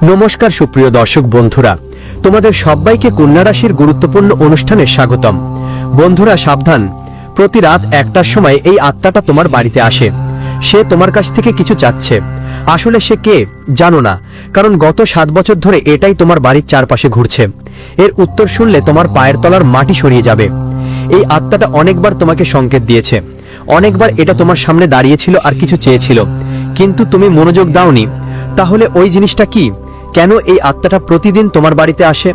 নমস্কার সুপ্রিয় দর্শক বন্ধুরা, তোমাদের সবাইকে কন্যা রাশির গুরুত্বপূর্ণ অনুষ্ঠানে স্বাগতম। বন্ধুরা সাবধান, প্রতি রাত 1টার সময় এই আত্মাটা তোমার বাড়িতে আসে। সে তোমার কাছ থেকে কিছু চাচ্ছে। আসলে সে কে জানো না, কারণ গত 7 বছর ধরে এটাই তোমার বাড়ির চারপাশে ঘুরছে। এর উত্তর শুনলে তোমার পায়ের তলার মাটি সরিয়ে যাবে। এই আত্মাটা অনেকবার তোমাকে সংকেত দিয়েছে, অনেকবার এটা তোমার সামনে দাঁড়িয়েছিল আর কিছু চেয়েছিল, কিন্তু তুমি মনোযোগ দাওনি। তাহলে ওই জিনিসটা কি? কেন এই আত্মাটা প্রতিদিন তোমার বাড়িতে আসে?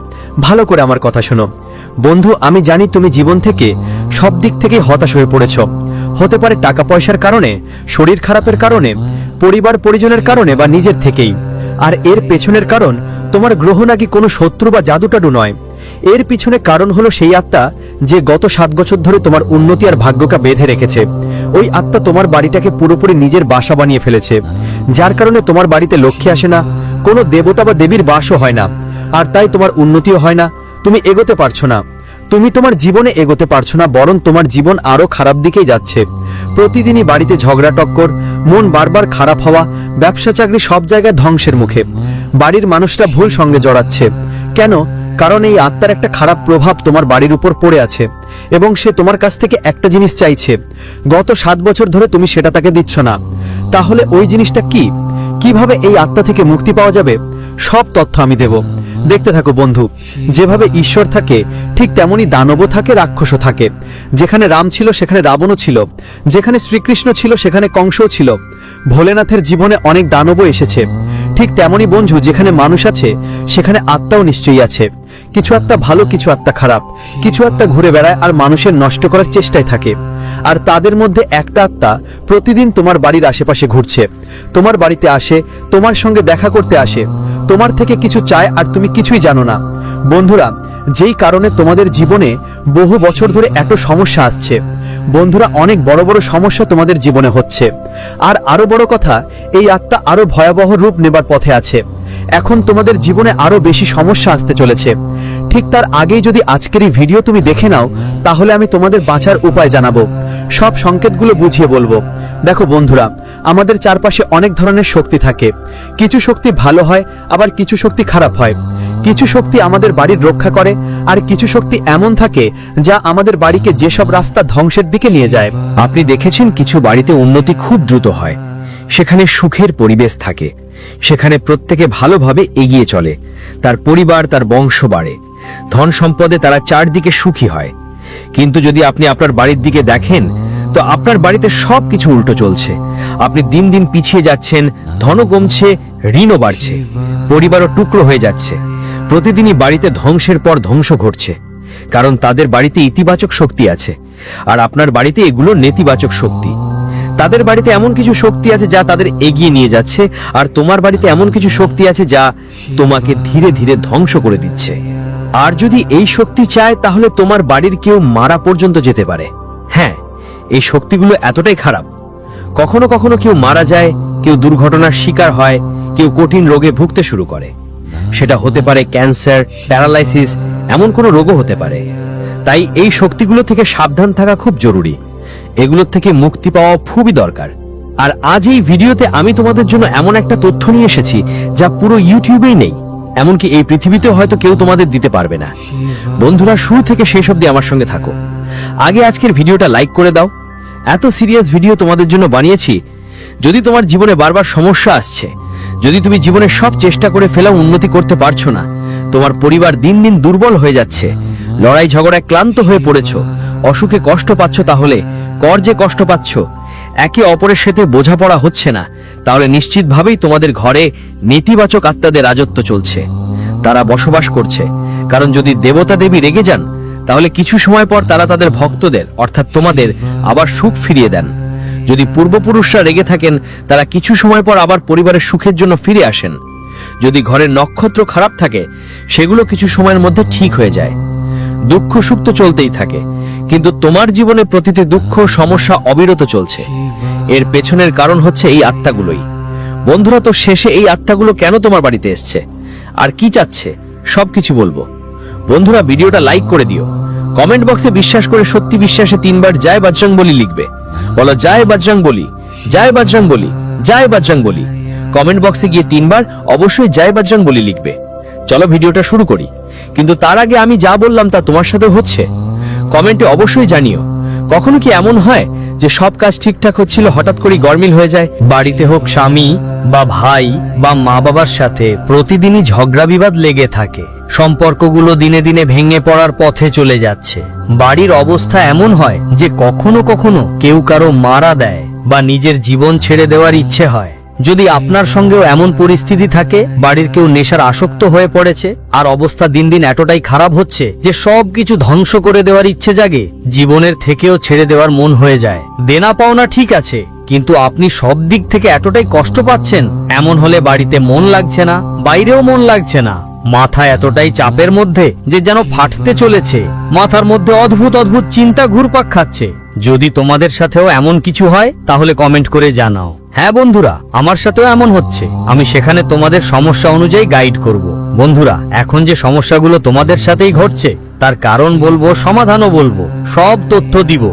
ভালো করে আমার কথা শোনো বন্ধু। আমি জানি তুমি জীবন থেকে সব দিক থেকে হতাশ হয়ে পড়েছ। হতে পারে টাকা পয়সার কারণে, শরীর খারাপের কারণে, পরিবার পরিজনের কারণে বা নিজের থেকেই। আর এর পেছনের কারণ তোমার গ্রহ নাকি কোনো শত্রু বা জাদুটাডু নয়। এর পিছনে কারণ হলো সেই আত্মা যে গত 7 বছর ধরে তোমার উন্নতি আর ভাগ্যকে বেঁধে রেখেছে। ওই আত্মা তোমার বাড়িটাকে পুরোপুরি নিজের বাসা বানিয়ে ফেলেছে, যার কারণে তোমার বাড়িতে লক্ষ্মী আসে না, কোনো দেবতা বা দেবীর বাসও হয় না। আর তাই তোমার উন্নতিও হয় না, তুমি এগোতে পারছো না। তুমি তোমার জীবনে এগোতে পারছো না, বরং তোমার জীবন আরো খারাপ দিকেই যাচ্ছে। প্রতিদিনই বাড়িতে ঝগড়া টক্কর, মন বারবার খারাপ হওয়া, ব্যবসা চাকরি সব জায়গায় ধ্বংসের মুখে। বাড়ির মানুষরা ভুল সঙ্গে জড়াচ্ছে। কেন? কারণ এই আত্মার একটা খারাপ প্রভাব তোমার বাড়ির উপর পড়ে আছে এবং সে তোমার কাছ থেকে একটা জিনিস চাইছে। গত 7 বছর ধরে তুমি সেটা তাকে দিচ্ছ না। তাহলে ওই জিনিসটা কি? কিভাবে এই আত্মা থেকে মুক্তি পাওয়া যাবে? সব তথ্য আমি দেব, দেখতে থাকো বন্ধু। যেভাবে ঈশ্বর থাকে ঠিক তেমনি দানবও থাকে, রাক্ষসও থাকে। যেখানে রাম ছিল সেখানে রাবণও ছিল, যেখানে শ্রীকৃষ্ণ ছিল সেখানে কংসও ছিল। ভোলেনাথের জীবনে অনেক দানবও এসেছে। ঠিক তেমনি বন্ধু, যেখানে মানুষ আছে সেখানে আত্মাও নিশ্চয়ই আছে। কিছু আত্মা ভালো, কিছু আত্মা খারাপ। কিছু আত্মা ঘুরে বেড়ায় আর মানুষের নষ্ট করার চেষ্টায় থাকে। আর তাদের মধ্যে একটা আত্মা প্রতিদিন তোমার বাড়ির আশেপাশে ঘুরছে। তোমার বাড়িতে আসে, তোমার সঙ্গে দেখা করতে আসে, তোমার থেকে কিছু চায় আর তুমি কিছুই জানো না। বন্ধুরা, যেই কারণে তোমাদের জীবনে বহু বছর ধরে এত সমস্যা আসছে। বন্ধুরা, অনেক বড় বড় সমস্যা তোমাদের জীবনে হচ্ছে। আর আরো বড় কথা, এই আত্মা আরো ভয়াবহ রূপ নেবার পথে আছে। এখন তোমাদের জীবনে আরো বেশি সমস্যা আসতে চলেছে। ঠিক তার আগেই যদি আজকের এই ভিডিও তুমি দেখে নাও, তাহলে আমি তোমাদের বাঁচার উপায় জানাবো, সব সংকেতগুলো বুঝিয়ে বলবো। দেখো বন্ধুরা, আমাদের চারপাশে অনেক ধরনের শক্তি থাকে। কিছু শক্তি ভালো হয়, আবার কিছু শক্তি খারাপ হয়। কিছু শক্তি আমাদের বাড়ির রক্ষা করে, আর কিছু শক্তি এমন থাকে যা আমাদের বাড়িকে যেসব রাস্তা ধ্বংসের দিকে নিয়ে যায়। আপনি দেখেছেন কিছু বাড়িতে উন্নতি খুব দ্রুত হয়, সেখানে সুখের পরিবেশ থাকে, সেখানে প্রত্যেকে ভালোভাবে এগিয়ে চলে, তার পরিবার তার বংশ বাড়ে, ধন সম্পদে তারা চারদিকে সুখী হয়। কিন্তু যদি আপনি আপনার বাড়ির দিকে দেখেন, তো আপনার বাড়িতে সবকিছু উল্টো চলছে। আপনি দিন দিন পিছিয়ে যাচ্ছেন, ধনও কমছে, ঋণও বাড়ছে, পরিবারও টুকরো হয়ে যাচ্ছে। প্রতিদিনই বাড়িতে ধ্বংসের পর ধ্বংস ঘটছে, কারণ তাদের বাড়িতে ইতিবাচক শক্তি আছে আর আপনার বাড়িতে এগুলো নেতিবাচক শক্তি। তাদের বাড়িতে এমন কিছু শক্তি আছে যা তাদের এগিয়ে নিয়ে যাচ্ছে, আর তোমার বাড়িতে এমন কিছু শক্তি আছে যা তোমাকে ধীরে ধীরে ধ্বংস করে দিচ্ছে। আর যদি এই শক্তি চায়, তাহলে তোমার বাড়ির কেউ মারা পর্যন্ত যেতে পারে। হ্যাঁ, এই শক্তিগুলো এতটাই খারাপ। কখনো কখনো কেউ মারা যায়, কেউ দুর্ঘটনার শিকার হয়, কেউ কঠিন রোগে ভুগতে শুরু করে। সেটা হতে পারে ক্যান্সার, প্যারালাইসিস, এমন কোনো রোগও হতে পারে। তাই এই শক্তিগুলো থেকে সাবধান থাকা খুব জরুরি। এগুলোর থেকে মুক্তি পাওয়া খুবই দরকার। আর আজ এই ভিডিওতে আমি তোমাদের জন্য এমন একটা তথ্য নিয়ে এসেছি যা পুরো ইউটিউবেই নেই, এমনকি এই পৃথিবীতেও হয়তো কেউ তোমাদের দিতে পারবে না। বন্ধুরা, শুরু থেকে শেষ অবধি আমার সঙ্গে থাকো। আগে আজকের ভিডিওটা লাইক করে দাও। এত সিরিয়াস ভিডিও তোমাদের জন্য বানিয়েছি। যদি তোমার জীবনে বারবার সমস্যা আসছে, যদি তুমি জীবনে সব চেষ্টা করে ফেলাও উন্নতি করতে পারছো না, তোমার পরিবার দিন দিন দুর্বল হয়ে যাচ্ছে, লড়াই ঝগড়ায় ক্লান্ত হয়ে পড়েছো, অসুখে কষ্ট পাচ্ছ, তাহলে কর্জে কষ্ট পাচ্ছ, একে অপরের সাথে বোঝাপড়া হচ্ছে না, তাহলে নিশ্চিতভাবেই তোমাদের ঘরে নেতিবাচক আত্মাদের রাজত্ব চলছে। তারা বসবাস করছে, কারণ যদি দেবতা দেবী রেগে যান, তাহলে কিছু সময় পর তারা তাদের ভক্তদের অর্থাৎ তোমাদের আবার সুখ ফিরিয়ে দেন। যদি পূর্বপুরুষরা রেগে থাকেন, তারা কিছু সময় পর আবার পরিবারের সুখের জন্য ফিরে আসেন। যদি ঘরের নক্ষত্র খারাপ থাকে, সেগুলো কিছু সময়ের মধ্যে ঠিক হয়ে যায়। দুঃখ সুখ তো চলতেই থাকে, কিন্তু তোমার জীবনে প্রতিটি দুঃখ সমস্যা অবিরত চলছে। এর পেছনের কারণ হচ্ছে এই আত্মাগুলোই। বন্ধুরা, তো শেষে এই আত্মাগুলো কেন তোমার বাড়িতে এসছে আর কি চাচ্ছে, সবকিছু বলবো। বন্ধুরা, ভিডিওটা লাইক করে দিও। কমেন্ট বক্সে বিশ্বাস করে সত্যি বিশ্বাসে 3 বার জয় বজরং বলি লিখবে। বলো জয় বজরং বলি, জয় বজরং বলি, জয় বজরং বলি। কমেন্ট বক্সে গিয়ে 3 বার অবশ্যই জয় বজরং বলি লিখবে। চলো ভিডিওটা শুরু করি, কিন্তু তার আগে আমি যা বললাম তা তোমার সাথে হচ্ছে? কমেন্টে অবশ্যই জানিও। কখনো কি এমন হয় যে সব কাজ ঠিকঠাক হচ্ছিল, হঠাৎ করে গরমিল হয়ে যায়? বাড়িতে হোক স্বামী বা ভাই বা মা বাবার সাথে প্রতিদিনই ঝগড়া বিবাদ লেগে থাকে, সম্পর্কগুলো দিনে দিনে ভেঙে পড়ার পথে চলে যাচ্ছে। বাড়ির অবস্থা এমন হয় যে কখনো কখনো কেউ কারো মারা দেয় বা নিজের জীবন ছেড়ে দেওয়ার ইচ্ছে হয়। যদি আপনার সঙ্গেও এমন পরিস্থিতি থাকে, বাড়ির কেউ নেশার আসক্ত হয়ে পড়েছে আর অবস্থা দিন দিন এতটাই খারাপ হচ্ছে যে সবকিছু ধ্বংস করে দেওয়ার ইচ্ছে জাগে, জীবনের থেকেও ছেড়ে দেওয়ার মন হয়ে যায়। দেনা পাওনা ঠিক আছে, কিন্তু আপনি সব দিক থেকে এতটাই কষ্ট পাচ্ছেন, এমন হলে বাড়িতে মন লাগছে না, বাইরেও মন লাগছে না, মাথা এতটাই চাপের মধ্যে যে যেন ফাটতে চলেছে, মাথার মধ্যে অদ্ভুত অদ্ভুত চিন্তা ঘুরপাক খাচ্ছে। যদি তোমাদের সাথেও এমন কিছু হয় তাহলে কমেন্ট করে জানাও। হ্যাঁ বন্ধুরা, আমার সাথেও এমন হচ্ছে, আমি সেখানে তোমাদের সমস্যা অনুযায়ী গাইড করব। বন্ধুরা, এখন যে সমস্যাগুলো তোমাদের সাথেই ঘটছে তার কারণ বলবো, সমাধানও বলবো, সব তথ্য দিব।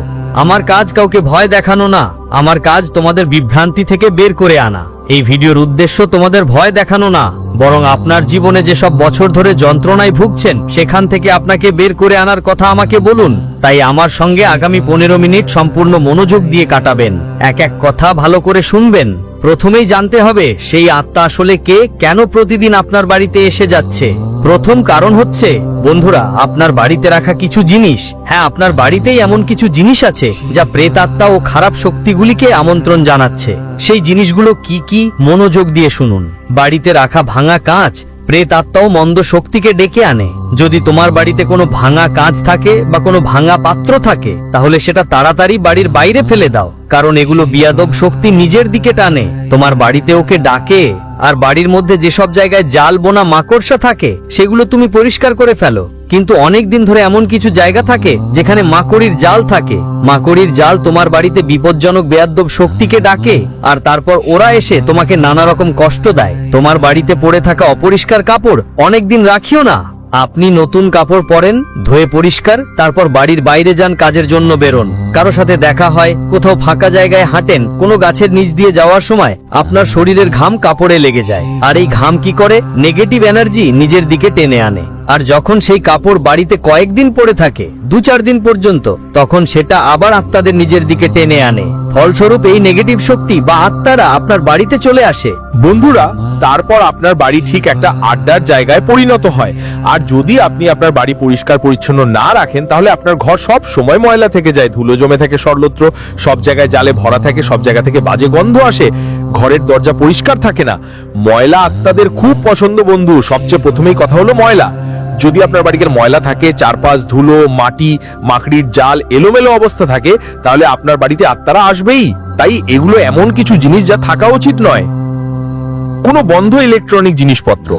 আমার কাজ কাউকে ভয় দেখানো না, আমার কাজ তোমাদের বিভ্রান্তি থেকে বের করে আনা। এই ভিডিওর উদ্দেশ্য তোমাদের ভয় দেখানো না, বরং আপনার জীবনে যেসব বছর ধরে যন্ত্রণায় ভুগছেন সেখান থেকে আপনাকে বের করে আনার কথা আমাকে বলুন। তাই আমার সঙ্গে আগামী 15 মিনিট সম্পূর্ণ মনোযোগ দিয়ে কাটাবেন, এক এক কথা ভালো করে শুনবেন। প্রথমেই জানতে হবে সেই আত্মা আসলে কে, কেন প্রতিদিন আপনার বাড়িতে এসে যাচ্ছে। প্রথম কারণ হচ্ছে বন্ধুরা, আপনার বাড়িতে রাখা কিছু জিনিস। হ্যাঁ, আপনার বাড়িতেই এমন কিছু জিনিস আছে যা প্রেতাত্মা ও খারাপ শক্তিগুলিকে আমন্ত্রণ জানাচ্ছে। সেই জিনিসগুলো কি কি, মনোযোগ দিয়ে শুনুন। বাড়িতে রাখা ভাঙা কাঁচ প্রেতাত্মাও মন্দ শক্তিকে ডেকে আনে। যদি তোমার বাড়িতে কোনো ভাঙা কাঁচ থাকে বা কোনো ভাঙা পাত্র থাকে, তাহলে সেটা তাড়াতাড়ি বাড়ির বাইরে ফেলে দাও, কারণ এগুলো বিয়াদব শক্তি নিজের দিকে টানে। তোমার বাড়িতে ওকে ডাকে। আর বাড়ির মধ্যে যেসব জায়গায় জাল বোনা মাকড়সা থাকে সেগুলো তুমি পরিষ্কার করে ফেলো। কিন্তু অনেক দিন ধরে এমন কিছু জায়গা থাকে যেখানে মাকড়ির জাল থাকে। মাকড়ির জাল তোমার বাড়িতে বিপজ্জনক বেয়াদ্দব শক্তিকে ডাকে, আর তারপর ওরা এসে তোমাকে নানা রকম কষ্ট দেয়। তোমার বাড়িতে পড়ে থাকা অপরিষ্কার কাপড় অনেক দিন রাখিও না। আপনি নতুন কাপড় পরেন, ধুয়ে পরিষ্কার, তারপর বাড়ির বাইরে যান, কাজের জন্য বেরোন, কারো সাথে দেখা হয়, কোথাও ফাঁকা জায়গায় হাঁটেন, কোনো গাছের নিচ দিয়ে যাওয়ার সময় আপনার শরীরের ঘাম কাপড়ে লেগে যায়। আর এই ঘাম কি করে? নেগেটিভ এনার্জি নিজের দিকে টেনে আনে। আর যখন সেই কাপড় বাড়িতে কয়েকদিন পড়ে থাকে, 2-4 দিন পর্যন্ত, তখন সেটা আবার আত্মাদের নিজের দিকে টেনে আনে। ফলস্বরূপ এই নেগেটিভ শক্তি বা আত্মারা আপনার বাড়িতে চলে আসে। বন্ধুরা, তারপর আপনার বাড়ি ঠিক একটা আড্ডার জায়গায় পরিণত হয়। আর যদি আপনি আপনার বাড়ি পরিষ্কার পরিচ্ছন্ন না রাখেন, তাহলে আপনার ঘর সব সময় ময়লা থেকে যায়, ধুলো জমে থাকে সর্বত্র, সব জায়গায় জালে ভরা থাকে, সব জায়গা থেকে বাজে গন্ধ আসে, ঘরের দরজা পরিষ্কার থাকে না। ময়লা আত্মাদের খুব পছন্দ বন্ধু। সবচেয়ে প্রথমেই কথা হলো ময়লা। যদি আপনার বাড়ির ময়লা থাকে, চারপাশ ধুলো, মাটি, মাকড়ির জাল, এলোমেলো অবস্থা থাকে, তাহলে আপনার বাড়িতে আত্মারা আসবেই। তাই এগুলো এমন কিছু জিনিস যা থাকা উচিত নয়। কোনো বন্ধ ইলেকট্রনিক জিনিসপত্র,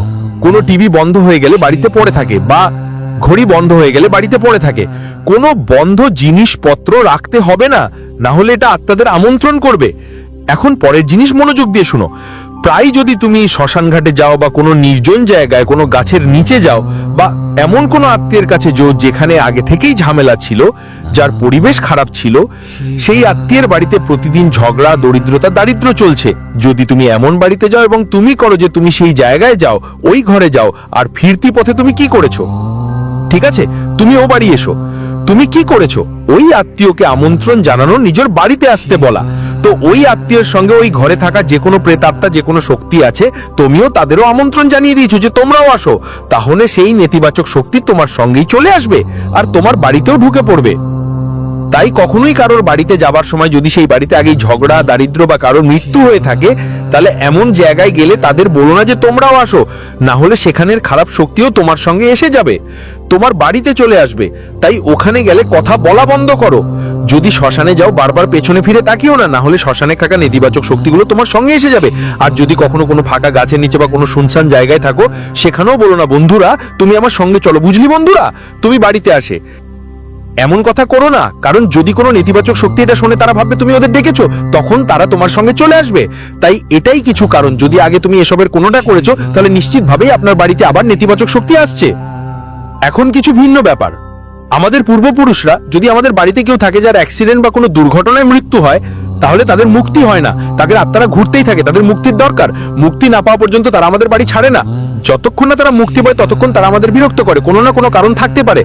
কোনো টিভি বন্ধ হয়ে গেলে বাড়িতে পড়ে থাকে, বা ঘড়ি বন্ধ হয়ে গেলে বাড়িতে পড়ে থাকে। কোনো বন্ধ জিনিসপত্র রাখতে হবে না, না হলে এটা আত্মাদের আমন্ত্রণ করবে। এখন পরের জিনিস মনোযোগ দিয়ে শুনো। প্রায় যদি তুমি শ্মশান ঘাটে যাও বা কোনো নির্জন জায়গায়, কোনো গাছের নিচে যাও, বা এমন কোনো আত্মীয়ের কাছে যেখানে আগে থেকেই ঝামেলা ছিল, যার পরিবেশ খারাপ ছিল, সেই আত্মীয়ের বাড়িতে প্রতিদিন ঝগড়া, দরিদ্রতা, দারিদ্র চলছে। যদি তুমি এমন বাড়িতে যাও এবং তুমি করো যে তুমি সেই জায়গায় যাও, ওই ঘরে যাও, আর ফিরতি পথে তুমি কি করেছো? ঠিক আছে, তুমি ও বাড়ি এসো। তুমি কি করেছো? ওই আত্মীয়কে আমন্ত্রণ জানানো, নিজের বাড়িতে আসতে বলা। তো ওই আত্মীয়ের সঙ্গে ওই ঘরে থাকা যে কোনো প্রেতাত্মা, যে কোনো শক্তি আছে, তুমিও তাদেরও আমন্ত্রণ জানিয়ে দিয়েছো যে তোমরাও আসো। তাহলে সেই নেতিবাচক শক্তি তোমার সঙ্গেই চলে আসবে আর তোমার বাড়িতেও ঢুকে পড়বে। তাই কখনোই কারোর বাড়িতে যাবার সময় যদি সেই বাড়িতে আগেই ঝগড়া, দারিদ্র বা কারোর মৃত্যু হয়ে থাকে, তাহলে এমন জায়গায় গেলে তাদের বলো না যে তোমরাও আসো, না হলে সেখানের খারাপ শক্তিও তোমার সঙ্গে এসে যাবে, তোমার বাড়িতে চলে আসবে। তাই ওখানে গেলে কথা বলা বন্ধ করো। যদি শ্মশানে যাও, বারবার পেছনে ফিরে তাকিও না, না হলে শ্মশানে থাকা নেতিবাচক শক্তিগুলো তোমার সঙ্গে এসে যাবে। আর যদি কখনো কোনো ফাঁকা গাছের নিচে বা কোনো শুনশান জায়গায় থাকো, সেখানেও বলো না বন্ধুরা তুমি আমার সঙ্গে চলো, বুঝলি বন্ধুরা, তুমি বাড়িতে আসে। এমন কথা করো না, কারণ যদি কোনো নেতিবাচক শক্তি এটা শোনে, তারা ভাববে তুমি ওদের ডেকেছো, তখন তারা তোমার সঙ্গে চলে আসবে। তাই এটাই কিছু কারণ। যদি আগে তুমি এসবের কোনোটা করেছো, তাহলে নিশ্চিতভাবেই আপনার বাড়িতে আবার নেতিবাচক শক্তি আসছে। এখন কিছু ভিন্ন ব্যাপার। আমাদের পূর্বপুরুষরা, যদি আমাদের বাড়িতে কেউ থাকে যার অ্যাক্সিডেন্ট বা কোনো দুর্ঘটনায় মৃত্যু হয়, তাহলে তাদের মুক্তি হয় না। তাদের আত্মারা ঘুরতেই থাকে, তাদের মুক্তির দরকার। মুক্তি না পাওয়া পর্যন্ত তারা আমাদের বাড়ি ছাড়ে না। যতক্ষণ না তারা মুক্তি পায় ততক্ষণ তারা আমাদের বিরক্ত করে। কোনো না কোনো কারণ থাকতে পারে।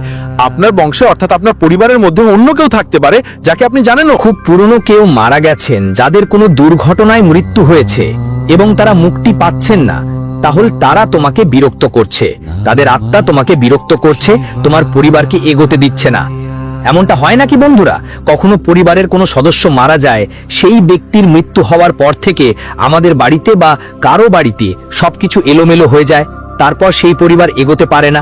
আপনার বংশে অর্থাৎ আপনার পরিবারের মধ্যে অন্য কেউ থাকতে পারে যাকে আপনি জানেনও। খুব পুরনো কেউ মারা গেছেন, যাদের কোনো দুর্ঘটনায় মৃত্যু হয়েছে এবং তারা মুক্তি পাচ্ছেন না, তাহলে তারা তোমাকে বিরক্ত করছে। তাদের আত্মা তোমাকে বিরক্ত করছে, তোমার পরিবারকে এগোতে দিচ্ছে না। এমনটা হয় নাকি বন্ধুরা? কখনো পরিবারের কোনো সদস্য মারা যায়, সেই ব্যক্তির মৃত্যু হওয়ার পর থেকে আমাদের বাড়িতে বা কারো বাড়িতে সবকিছু এলোমেলো হয়ে যায়, তারপর সেই পরিবার এগোতে পারে না।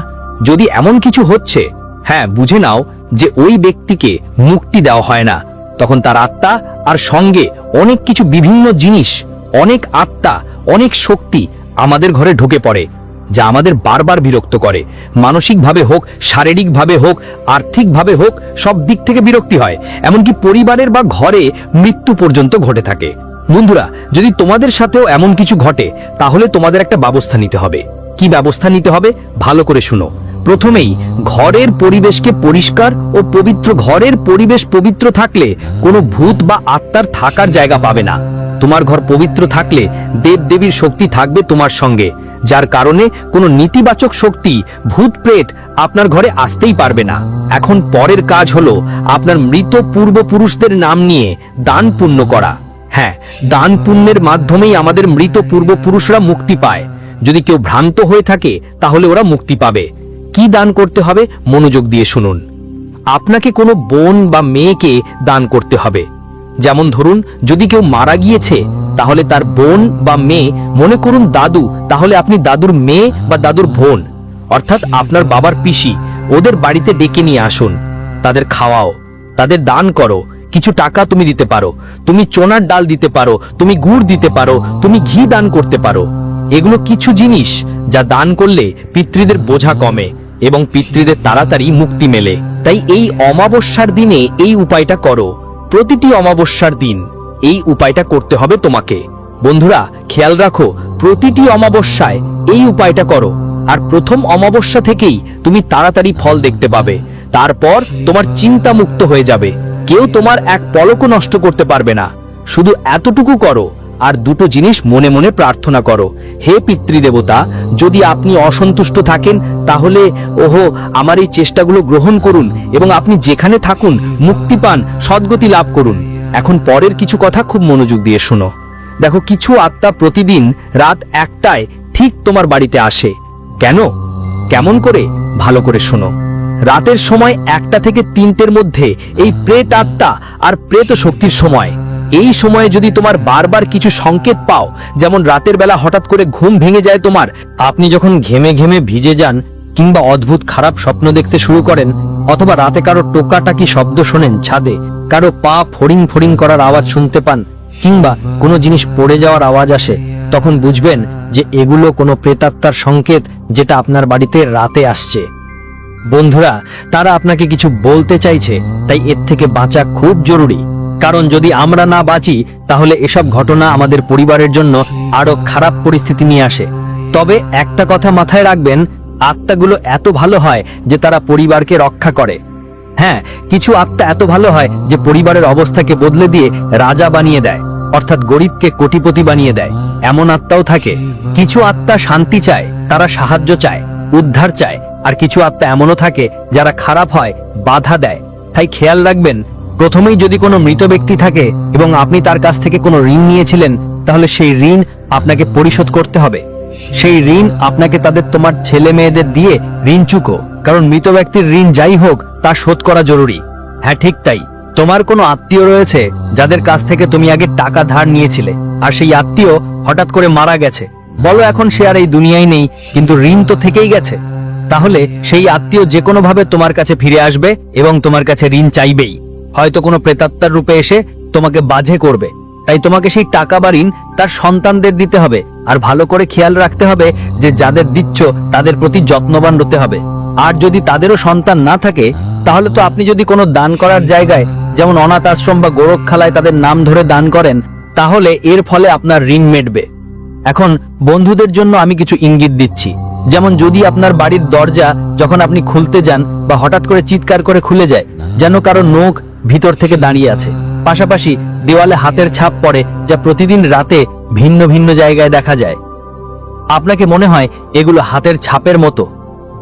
যদি এমন কিছু হচ্ছে, হ্যাঁ, বুঝে নাও যে ওই ব্যক্তিকে মুক্তি দেওয়া হয় না। তখন তার আত্মা আর সঙ্গে অনেক কিছু, বিভিন্ন জিনিস, অনেক আত্মা, অনেক শক্তি আমাদের ঘরে ঢুকে পড়ে, যা আমাদের বারবার বিরক্ত করে। মানসিকভাবে হোক, শারীরিকভাবে হোক, আর্থিকভাবে হোক, সব দিক থেকে বিরক্তি হয়। এমনকি পরিবারের বা ঘরে মৃত্যু পর্যন্ত ঘটে থাকে। বন্ধুরা, যদি তোমাদের সাথেও এমন কিছু ঘটে, তাহলে তোমাদের একটা ব্যবস্থা নিতে হবে। কি ব্যবস্থা নিতে হবে? ভালো করে শুনো। প্রথমেই ঘরের পরিবেশকে পরিষ্কার ও পবিত্র। ঘরের পরিবেশ পবিত্র থাকলে কোনো ভূত বা আত্মার থাকার জায়গা পাবে না। তোমার ঘর পবিত্র থাকলে দেবদেবীর শক্তি থাকবে তোমার সঙ্গে, যার কারণে কোনো নেতিবাচক শক্তি, ভূত প্রেত আপনার ঘরে আসতেই পারবে না। এখন পরের কাজ হলো আপনার মৃত পূর্বপুরুষদের নাম নিয়ে দান পুণ্য করা। হ্যাঁ, দান পুণ্যের মাধ্যমেই আমাদের মৃত পূর্বপুরুষরা মুক্তি পায়। যদি কেউ ভ্রান্ত হয়ে থাকে তাহলে ওরা মুক্তি পাবে। কি দান করতে হবে? মনোযোগ দিয়ে শুনুন। আপনাকে কোনো বোন বা মেয়েকে দান করতে হবে। যেমন ধরুন, যদি কেউ মারা গিয়েছে, তাহলে তার বোন বা মেয়ে, মনে করুন দাদু, তাহলে আপনি দাদুর মেয়ে বা দাদুর বোন, অর্থাৎ আপনার বাবার পিসি, ওদের বাড়িতে ডেকে নিয়ে আসুন। তাদের খাওয়াও, তাদের দান করো। কিছু টাকা তুমি দিতে পারো, তুমি চোনার ডাল দিতে পারো, তুমি গুড় দিতে পারো, তুমি ঘি দান করতে পারো। এগুলো কিছু জিনিস যা দান করলে পিতৃদের বোঝা কমে এবং পিতৃদের তাড়াতাড়ি মুক্তি মেলে। তাই এই অমাবস্যার দিনে এই উপায়টা করো। প্রতিটি অমাবস্যার দিন এই উপায়টা করতে হবে তোমাকে। বন্ধুরা, খেয়াল রাখো, প্রতিটি অমাবস্যায় এই উপায়টা করো, আর প্রথম অমাবস্যা থেকেই তুমি তাড়াতাড়ি ফল দেখতে পাবে। তারপর তোমার চিন্তা মুক্ত হয়ে যাবে। কেউ তোমার এক পলকও নষ্ট করতে পারবে না। শুধু এতটুকু করো, আর দুটো জিনিস মনে মনে প্রার্থনা করো। হে পিতৃদেবতা, যদি আপনি অসন্তুষ্ট থাকেন, তাহলে ওহো আমার এই চেষ্টাগুলো গ্রহণ করুন এবং আপনি যেখানে থাকুন মুক্তি পান, সদ্গতি লাভ করুন। এখন পরের কিছু কথা খুব মনোযোগ দিয়ে শোনো। দেখো, কিছু আত্মা প্রতিদিন রাত 1টায় ঠিক তোমার বাড়িতে আসে। কেন? কেমন করে? ভালো করে শোনো। রাতের সময় 1টা থেকে 3টের মধ্যে এই প্রেত আত্মা আর প্রেত শক্তির সময়। এই সময়ে যদি তোমার বারবার কিছু সংকেত পাও, যেমন রাতের বেলা হঠাৎ করে ঘুম ভেঙে যায় তোমার, আপনি যখন ঘেমে ঘেমে ভিজে যান, কিংবা অদ্ভুত খারাপ স্বপ্ন দেখতে শুরু করেন, অথবা রাতে কারো টোকাটাকি শব্দ শোনেন ছাদে, কারো পা ফড়িং ফড়িং করার আওয়াজ শুনতে পান, কিংবা কোনো জিনিস পড়ে যাওয়ার আওয়াজ আসে, তখন বুঝবেন যে এগুলো কোনো প্রেতাত্মার সংকেত, যেটা আপনার বাড়িতে রাতে আসছে। বন্ধুরা, তারা আপনাকে কিছু বলতে চাইছে, তাই এর থেকে বাঁচা খুব জরুরি। কারণ যদি আমরা না বাঁচি, তাহলে এসব ঘটনা আমাদের পরিবারের জন্য আরো খারাপ পরিস্থিতি নিয়ে আসে। তবে একটা কথা মাথায় রাখবেন, আত্মাগুলো এত ভালো হয় যে তারা পরিবারকে রক্ষা করে। হ্যাঁ, কিছু আত্মা এত ভালো হয় যে পরিবারের অবস্থাকে বদলে দিয়ে রাজা বানিয়ে দেয়, অর্থাৎ গরিবকে কোটিপতি বানিয়ে দেয়। এমন আত্মাও থাকে। কিছু আত্মা শান্তি চায়, তারা সাহায্য চায়, উদ্ধার চায়। আর কিছু আত্মা এমনও থাকে যারা খারাপ হয়, বাধা দেয়। তাই খেয়াল রাখবেন, প্রথমেই যদি কোনো মৃত ব্যক্তি থাকে এবং আপনি তার কাছ থেকে কোনো ঋণ নিয়েছিলেন, তাহলে সেই ঋণ আপনাকে পরিশোধ করতে হবে। সেই ঋণ আপনাকে তোমার ছেলে মেয়েদের দিয়ে ঋণ চুকো, কারণ মৃত ব্যক্তির ঋণ যাই হোক তা শোধ করা জরুরি। হ্যাঁ, ঠিক তাই। তোমার কোনো আত্মীয় রয়েছে যাদের কাছ থেকে তুমি আগে টাকা ধার নিয়েছিলে, আর সেই আত্মীয় হঠাৎ করে মারা গেছে। বলো এখন সে আর এই দুনিয়ায় নেই, কিন্তু ঋণ তো থেকেই গেছে। তাহলে সেই আত্মীয় যে কোনো ভাবে তোমার কাছে ফিরে আসবে এবং তোমার কাছে ঋণ চাইবেই। হয়তো কোনো প্রেতাত্মার রূপে এসে তোমাকে বাজে করবে। তাই তোমাকে সেই টাকা বা ঋণ তার সন্তানদের দিতে হবে। আর ভালো করে খেয়াল রাখতে হবে যে যাদের দিচ্ছ তাদের প্রতি যত্নবান হতে হবে। আর যদি তাদেরও সন্তান না থাকে, তাহলে তো আপনি যদি কোনো দান করার জায়গায়, যেমন অনাথ আশ্রম বা গোরক্ষালয়, তাদের নাম ধরে দান করেন, তাহলে এর ফলে আপনার ঋণ মেটবে। এখন বন্ধুদের জন্য আমি কিছু ইঙ্গিত দিচ্ছি। যেমন যদি আপনার বাড়ির দরজা যখন আপনি খুলতে যান বা হঠাৎ করে চিৎকার করে খুলে যায়, যেন কারো নখ ভিতর থেকে দাঁড়িয়ে আছে। পাশাপাশি দেওয়ালে হাতের ছাপ পড়ে, যা প্রতিদিন রাতে ভিন্ন ভিন্ন জায়গায় দেখা যায়। আপনাকে মনে হয় এগুলো হাতের ছাপের মতো।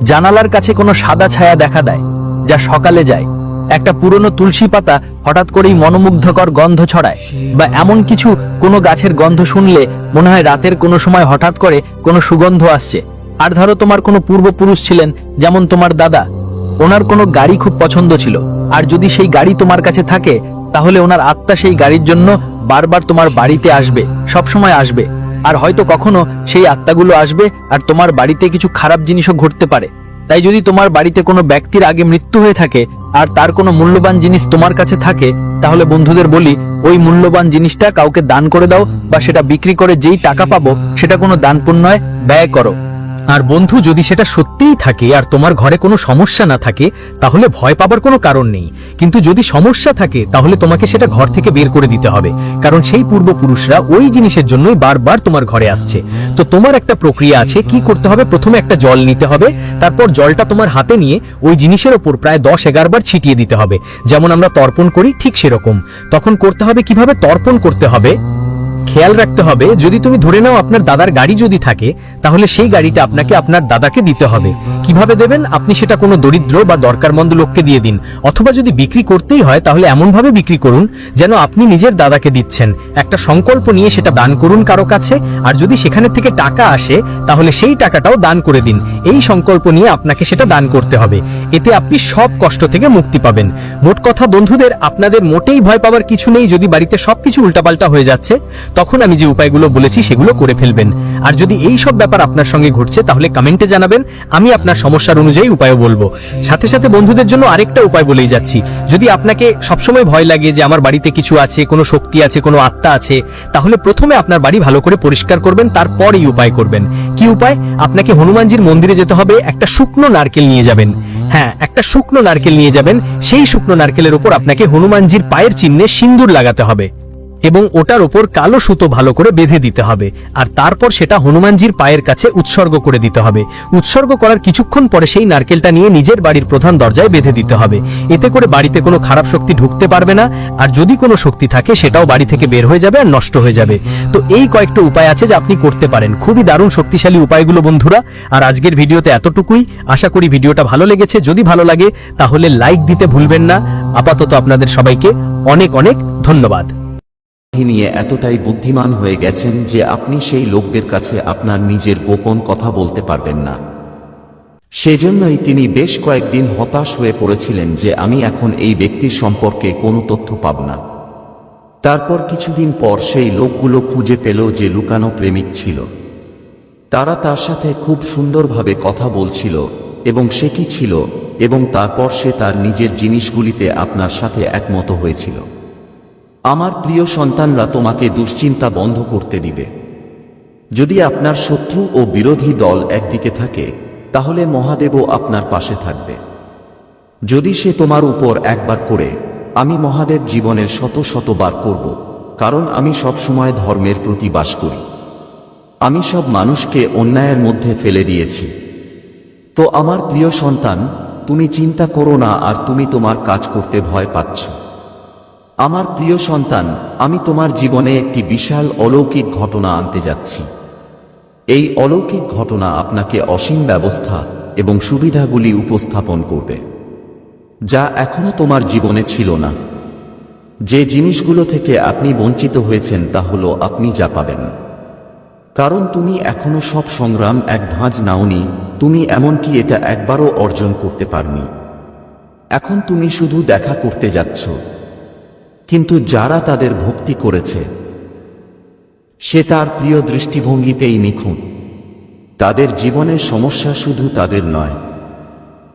জানালার কাছে কোনো সাদা ছায়া দেখা দেয়, যা সকালে যায়। একটা পুরনো তুলসী পাতা হঠাৎ করেই মনোমুগ্ধকর গন্ধ ছড়ায়, বা এমন কিছু, কোনো গাছের গন্ধ শুনলে মনে হয় রাতের কোনো সময় হঠাৎ করে কোনো সুগন্ধ আসছে। আর ধরো তোমার কোনো পূর্বপুরুষ ছিলেন, যেমন তোমার দাদা, ওনার কোনো গাড়ি খুব পছন্দ ছিল, আর যদি সেই গাড়ি তোমার কাছে থাকে তাহলে ওনার আত্মা সেই গাড়ির জন্য বারবার তোমার বাড়িতে আসবে, সব সময় আসবে। আর হয়তো কখনো সেই আত্মাগুলো আসবে আর তোমার বাড়িতে কিছু খারাপ জিনিসও ঘটতে পারে। তাই যদি তোমার বাড়িতে কোনো ব্যক্তির আগে মৃত্যু হয়ে থাকে আর তার কোনো মূল্যবান জিনিস তোমার কাছে থাকে, তাহলে বন্ধুদের বলি ওই মূল্যবান জিনিসটা কাউকে দান করে দাও, বা সেটা বিক্রি করে যেই টাকা পাবো সেটা কোনো দান পুণ্যয় ব্যয় করো। আর বন্ধু, যদি সেটা সত্যিই থাকে আর তোমার ঘরে কোনো সমস্যা না থাকে, তাহলে ভয় পাবার কোনো কারণ নেই। কিন্তু যদি সমস্যা থাকে তাহলে তোমাকে সেটা ঘর থেকে বের করে দিতে হবে, কারণ সেই পূর্বপুরুষরা ওই জিনিসের জন্যই বারবার তোমার ঘরে আসছে। তো তোমার একটা প্রক্রিয়া আছে। কি করতে হবে? প্রথমে একটা জল নিতে হবে, তারপর জলটা তোমার হাতে নিয়ে ওই জিনিসের ওপর প্রায় 10-11 বার ছিটিয়ে দিতে হবে, যেমন আমরা তর্পণ করি ঠিক সেরকম। তখন করতে হবে কিভাবে তর্পণ করতে হবে, খেয়াল রাখতে হবে। যদি তুমি ধরে নাও আপনার দাদার গাড়ি যদি থাকে, তাহলে সেই গাড়িটা আপনাকে আপনার দাদাকে দিতে হবে। কিভাবে দেবেন? আপনি সেটা কোনো দরিদ্র বা দরকারমন্দ লোককে দিয়ে দিন, অথবা যদি বিক্রি করতেই হয় তাহলে এমন ভাবে বিক্রি করুন যেন আপনি নিজের দাদাকে দিচ্ছেন। একটা সংকল্প নিয়ে সেটা দান করুন কারো কাছে, আর যদি সেখানে থেকে টাকা আসে তাহলে সেই টাকাটাও দান করে দিন। এই সংকল্প নিয়ে আপনাকে সেটা দান করতে হবে। এতে আপনি সব কষ্ট থেকে মুক্তি পাবেন। মোট কথা বন্ধুদের, আপনাদের মোটেই ভয় পাওয়ার কিছু নেই। যদি বাড়িতে সবকিছু উল্টাপাল্টা হয়ে যাচ্ছে, তখন আমি যে উপায়গুলো বলেছি সেগুলো করে ফেলবেন। আর যদি এই সব ব্যাপার আপনার সঙ্গে ঘটছে তাহলে কমেন্টে জানাবেন, আমি আপনার সমস্যার অনুযায়ী উপায়ও বলবো। সাথে সাথে বন্ধুদের জন্য আরেকটা উপায় বলেই যাচ্ছি। যদি আপনাকে সবসময় ভয় লাগে যে আমার বাড়িতে কিছু আছে, কোনো শক্তি আছে, কোনো আত্মা আছে, তাহলে প্রথমে আপনার বাড়ি ভালো করে পরিষ্কার করবেন, তারপর এই উপায় করবেন। কি উপায়? আপনাকে হনুমানজির মন্দিরে যেতে হবে, একটা শুকনো নারকেল নিয়ে যাবেন। হ্যাঁ, একটা শুকনো নারকেল নিয়ে যাবেন। সেই শুকনো নারকেলের উপর আপনাকে হনুমানজির পায়ের চিহ্নে সিন্দুর লাগাতে হবে এবং ওটার উপর কালো সুতো ভালো করে বেঁধে দিতে হবে। আর তারপর সেটা হনুমানজির পায়ের কাছে উৎসর্গ করে দিতে হবে। উৎসর্গ করার কিছুক্ষণ পরে সেই নারকেলটা নিয়ে নিজের বাড়ির প্রধান দরজায় বেঁধে দিতে হবে। এতে করে বাড়িতে কোনো খারাপ শক্তি ঢুকতে পারবে না, আর যদি কোনো শক্তি থাকে সেটাও বাড়ি থেকে বের হয়ে যাবে আর নষ্ট হয়ে যাবে। তো এই কয়েকটা উপায় আছে যা আপনি করতে পারেন। খুবই দারুণ শক্তিশালী উপায়গুলো বন্ধুরা। আর আজকের ভিডিওতে এতটুকুই। আশা করি ভিডিওটা ভালো লেগেছে। যদি ভালো লাগে তাহলে লাইক দিতে ভুলবেন না। আপাতত আপনাদের সবাইকে অনেক অনেক ধন্যবাদ। নিয়ে এতটাই বুদ্ধিমান হয়ে গেছেন যে আপনি সেই লোকদের কাছে আপনার নিজের গোপন কথা বলতে পারবেন না। সেজন্যই তিনি বেশ কয়েকদিন হতাশ হয়ে পড়েছিলেন যে আমি এখন এই ব্যক্তির সম্পর্কে কোনো তথ্য পাব না। তারপর কিছুদিন পর সেই লোকগুলো খুঁজে পেল যে লুকানো প্রেমিক ছিল। তারা তার সাথে খুব সুন্দরভাবে কথা বলছিল এবং সে কি ছিল, এবং তারপর সে তার নিজের জিনিসগুলিতে আপনার সাথে একমত হয়েছিল। আমার প্রিয় সন্তানরা, তোমাকে দুশ্চিন্তা বন্ধ করতে দিবে। যদি আপনার শত্রু ও বিরোধী দল একদিকে থাকে, তাহলে মহাদেবও আপনার পাশে থাকবে। যদি সে তোমার উপর একবার করে, আমি মহাদেব জীবনের শত শতবার করব, কারণ আমি সবসময় ধর্মের প্রতি বাস করি। আমি সব মানুষকে অন্যায়ের মধ্যে ফেলে দিয়েছি। তো আমার প্রিয় সন্তান, তুমি চিন্তা করো না আর তুমি তোমার কাজ করতে ভয় পাচ্ছ। আমার প্রিয় সন্তান, আমি তোমার জীবনে একটি বিশাল অলৌকিক ঘটনা আনতে যাচ্ছি। এই অলৌকিক ঘটনা আপনাকে অসীম ব্যবস্থা এবং সুবিধাগুলি উপস্থাপন করবে, যা এখনো তোমার জীবনে ছিল না। যে জিনিসগুলো থেকে আপনি বঞ্চিত হয়েছেন তা হলো আপনি যা পাবেন। কারণ তুমি এখনো সব সংগ্রাম এক ভাঁজ নাওনি, তুমি এমনকি এটা একবারও অর্জন করতে পারনি। এখন তুমি শুধু দেখা করতে যাচ্ছ। কিন্তু যারা তাদের ভক্তি করেছে, সে তার প্রিয় দৃষ্টিভঙ্গিতেই নিখুঁত। তাদের জীবনের সমস্যা শুধু তাদের নয়,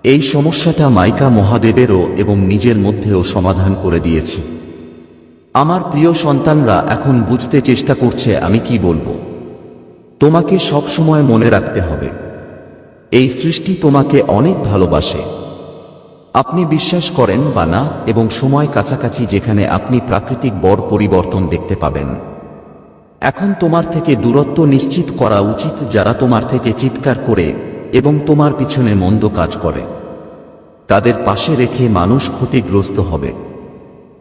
এই সমস্যাটা মাইকা মহাদেবেরও এবং নিজের মধ্যেও সমাধান করে দিয়েছি। আমার প্রিয় সন্তানরা এখন বুঝতে চেষ্টা করছে আমি কি বলবো। তোমাকে সব সময় মনে রাখতে হবে, এই সৃষ্টি তোমাকে অনেক ভালোবাসে। আপনি বিশ্বাস করেন বা না, এবং সময় কাছাকাছি যেখানে আপনি প্রাকৃতিক বড় পরিবর্তন দেখতে পাবেন। এখন তোমার থেকে দূরত্ব নিশ্চিত করা উচিত যারা তোমার থেকে চিৎকার করে এবং তোমার পিছনে মন্দ কাজ করে। তাদের পাশে রেখে মানুষ ক্ষতিগ্রস্ত হবে।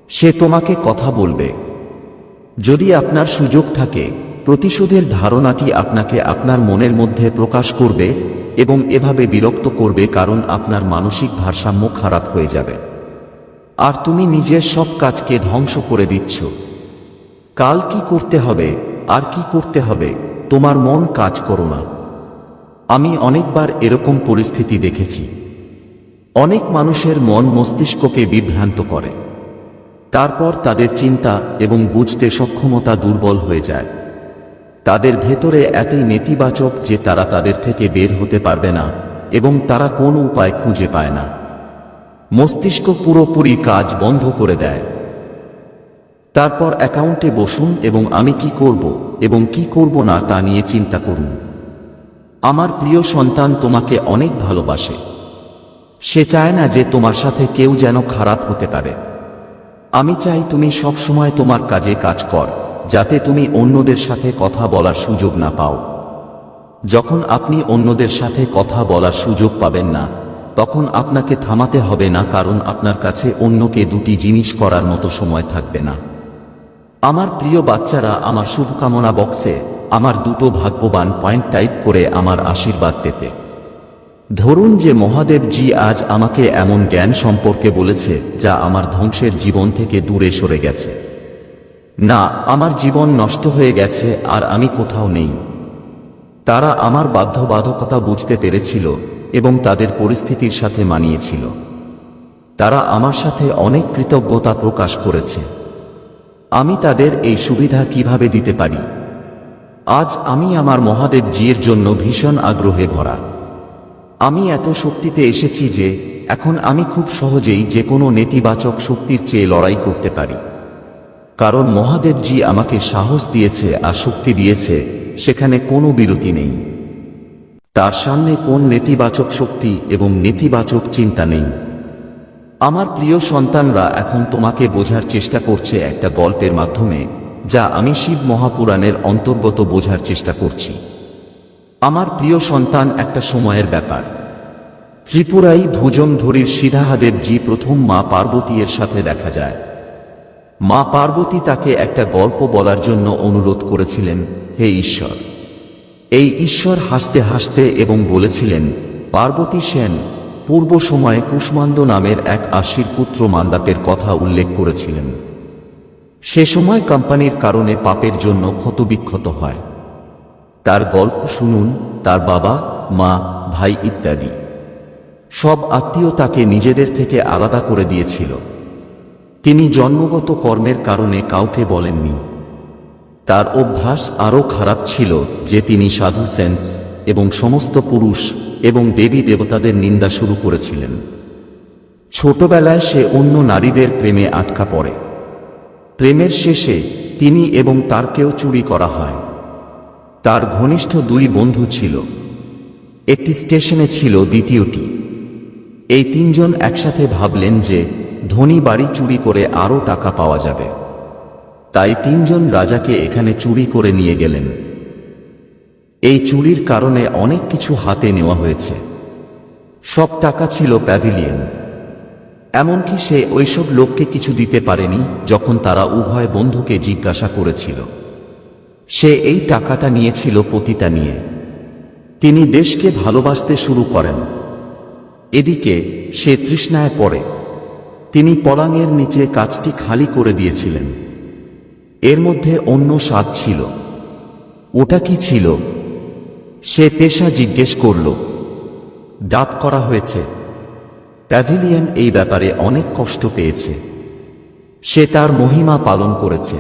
সে তোমাকে কথা বলবে, যদি আপনার সুযোগ থাকে, প্রতিশোধের ধারণাটি আপনাকে আপনার মনের মধ্যে প্রকাশ করবে এবং এভাবে বিরক্ত করবে, কারণ আপনার মানসিক ভারসাম্য খারাপ হয়ে যাবে আর তুমি নিজের সব কাজকে ধ্বংস করে দিচ্ছ। কাল কি করতে হবে আর কি করতে হবে তোমার মন কাজ করো না। আমি অনেকবার এরকম পরিস্থিতি দেখেছি। অনেক মানুষের মন মস্তিষ্ককে বিভ্রান্ত করে, তারপর তাদের চিন্তা এবং বুঝতে সক্ষমতা দুর্বল হয়ে যায়। তাদের ভেতরে এতই নেতিবাচক যে তারা তাদের থেকে বের হতে পারবে না এবং তারা কোনো উপায় খুঁজে পায় না। মস্তিষ্ক পুরোপুরি কাজ বন্ধ করে দেয়। তারপর অ্যাকাউন্টে বসুন এবং আমি কি করব এবং কি করব না তা নিয়ে চিন্তা করুন। আমার প্রিয় সন্তান তোমাকে অনেক ভালোবাসে। সে চায় না যে তোমার সাথে কেউ যেন খারাপ হতে পারে। আমি চাই তুমি সব সময় তোমার কাজে কাজ কর, যাতে তুমি অন্যদের সাথে কথা বলার সুযোগ না পাও। যখন আপনি অন্যদের সাথে কথা বলার সুযোগ পাবেন না, তখন আপনাকে থামাতে হবে না, কারণ আপনার কাছে অন্যকে দুটি জিনিস করার মতো সময় থাকবে না। আমার প্রিয় বাচ্চারা, আমার শুভকামনা বক্সে আমার দুটো ভাগ্যবান পয়েন্ট টাইপ করে আমার আশীর্বাদ পেতে। ধরুন যে মহাদেবজি আজ আমাকে এমন জ্ঞান সম্পর্কে বলেছে যা আমার ধ্বংসের জীবন থেকে দূরে সরে গেছে। না, আমার জীবন নষ্ট হয়ে গেছে আর আমি কোথাও নেই। তারা আমার বাধ্যবাধকতা বুঝতে পেরেছিল এবং তাদের পরিস্থিতির সাথে মানিয়েছিল। তারা আমার সাথে অনেক কৃতজ্ঞতা প্রকাশ করেছে। আমি তাদের এই সুবিধা কিভাবে দিতে পারি? আজ আমি আমার মহাদেবজির জন্য ভীষণ আগ্রহে ভরা। আমি এত শক্তিতে এসেছি যে এখন আমি খুব সহজেই যে কোনো নেতিবাচক শক্তির চেয়ে লড়াই করতে পারি, কারণ মহাদেবজি আমাকে সাহস দিয়েছে আর শক্তি দিয়েছে, সেখানে কোনো বিরতি নেই। তার সামনে কোন নেতিবাচক শক্তি এবং নেতিবাচক চিন্তা নেই। আমার প্রিয় সন্তানরা, এখন তোমাকে বোঝার চেষ্টা করছে একটা গল্পের মাধ্যমে, যা আমি শিব মহাপুরাণের অন্তর্গত বোঝার চেষ্টা করছি। আমার প্রিয় সন্তান, একটা সময়ের ব্যাপার। ত্রিপুরাই ভুজংধরীর সিদ্ধাহাদেবজি প্রথম মা পার্বতীর সাথে দেখা যায়। মা পার্বতী তাকে একটা গল্প বলার জন্য অনুরোধ করেছিলেন, হে ঈশ্বর। এই ঈশ্বর হাসতে হাসতে এবং বলেছিলেন, পার্বতী সেন পূর্ব সময়ে কুষ্মান্ড নামের এক আশির পুত্র মান্দাপের কথা উল্লেখ করেছিলেন। সে সময় কোম্পানির কারণে পাপের জন্য ক্ষতবিক্ষত হয়। তার গল্প শুনুন। তার বাবা, মা, ভাই ইত্যাদি সব আত্মীয় তাকে নিজেদের থেকে আলাদা করে দিয়েছিল। তিনি জন্মগত কর্মের কারণে কাউকে বলেননি। তার অভ্যাস আরও খারাপ ছিল যে তিনি সাধু সেন্স এবং সমস্ত পুরুষ এবং দেবী দেবতাদের নিন্দা শুরু করেছিলেন। ছোটবেলায় সে অন্য নারীদের প্রেমে আটকা পড়ে। প্রেমের শেষে তিনি এবং তারকেও চুরি করা হয়। তার ঘনিষ্ঠ দুই বন্ধু ছিল, একটি স্টেশনে ছিল দ্বিতীয়টি। এই তিনজন একসাথে ভাবলেন যে ধনী বাড়ি চুরি করে আরও টাকা পাওয়া যাবে। তাই তিনজন রাজাকে এখানে চুরি করে নিয়ে গেলেন। এই চুরির কারণে অনেক কিছু হাতে নেওয়া হয়েছে। সব টাকা ছিল প্যাভিলিয়ন। এমনকি সে ওইসব লোককে কিছু দিতে পারেনি যখন তারা উভয় বন্ধুকে জিজ্ঞাসা করেছিল। সে এই টাকাটা নিয়েছিল পতিতা নিয়ে। তিনি দেশকে ভালোবাসতে শুরু করেন। এদিকে সে তৃষ্ণায় পড়ে। তিনি পলাঙের নিচে কাজটি খালি করে দিয়েছিলেন। এর মধ্যে অন্য স্বাদ ছিল। ওটা কি ছিল? সে পেশা জিজ্ঞেস করল। ডাক করা হয়েছে। প্যাভিলিয়ন এই ব্যাপারে অনেক কষ্ট পেয়েছে। সে তার মহিমা পালন করেছে।